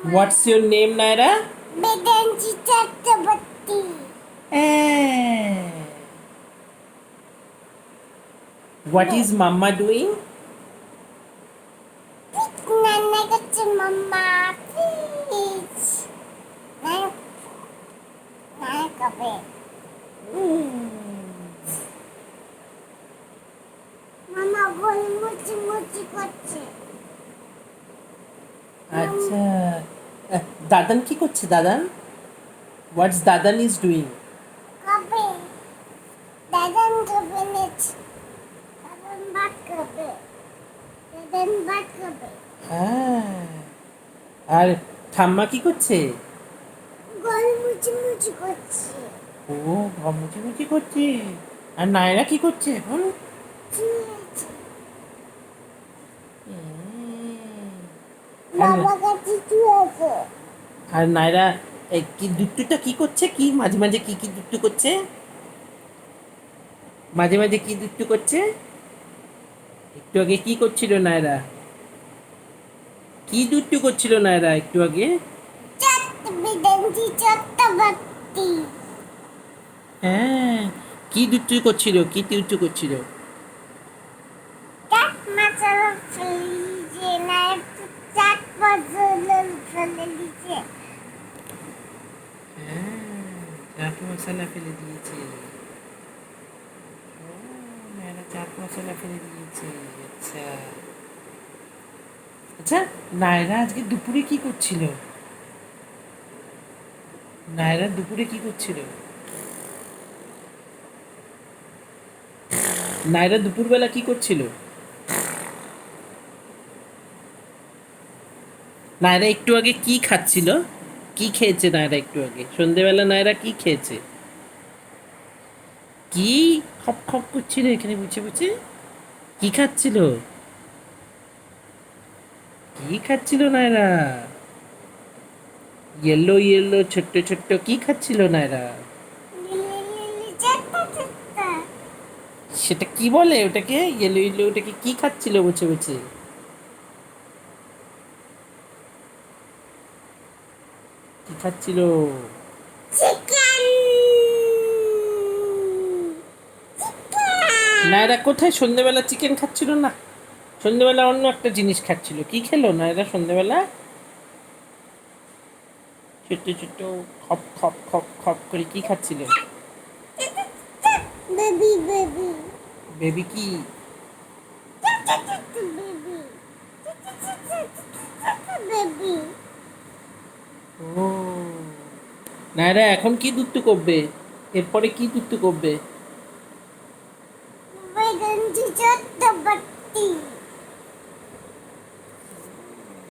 What's your name, Naira? Bedanji Chakrabarti. Eh. What is Mama doing? Nana gets mama, please. Nana kabe. Mama bol muchi muchi করছে। আচ্ছা দাদান কি করছে দাদান? হোয়াটস Dadan is doing? কবে? দাদান কবে নেছে? দাদান ভাত খাবে। দাদান ভাত খাবে। হ্যাঁ। আর ঠাম্মা কি করছে? গল মুচি মুচি করছে। ও ঘর মুচি করছে। আর নায়রা কি করছে এখন? শুয়েছে। আর বাবা কাছে শুয়েছে। আর নায়রা কি দুট্টুটা কি করছে? কি মাঝে মাঝে কি কি দুট্টু করছে? মাঝে মাঝে কি দুট্টু করছে? একটু আগে কি করছিল নায়রা? কি দুট্টু করছিল নায়রা একটু আগে? বেদান্তি চট্টোপাধ্যায়। হ্যাঁ। কি দুট্টু করছিল? কি দুট্টু করছিল? চাট মশলা ফেলিছে না একটু চাট মশলা ফেলে দিছে। হ্যাঁ, চাট মশলা ফেলে দিয়েছে। ও, নায়রা চাট মশলা ফেলে দিয়েছে। আচ্ছা আচ্ছা, নায়রা আজকে দুপুরে কি করছিল? নায়রা দুপুরে কি করছিল? নায়রা দুপুরবেলা কি করছিল? নায়রা একটু আগে কি খাচ্ছিল? কি খেয়েছে নায়রা একটু আগে? সন্ধেবেলা নায়রা কি খেয়েছে? কি খপ খপ করছিল এখানে বুঝে বুঝে? কি খাচ্ছিল? কি খাচ্ছিল নায়রা? ইয়েলো ইয়েলো ছোট্ট ছোট্ট কি খাচ্ছিল নায়রা? সেটা কি বলে ওটাকে? ইয়েলো ইয়েলো ওটাকে কি খাচ্ছিল বসে বসে? কি খাচ্ছিল? নায়রা কোথায় সন্ধেবেলা চিকেন খাচ্ছিল না? সন্ধেবেলা অন্য একটা জিনিস খাচ্ছিল। কি খেলো নায়রা সন্ধেবেলা? ছোট্ট ছোট্ট খপ খপ খপ খপ করে কি খাচ্ছিল? বেবি বেবি বেবি কি? বেবি বেবি ও নায়রা এখন কি দুত্তু করবে? এরপরে কি দুত্তু করবে? বেদান্তি চট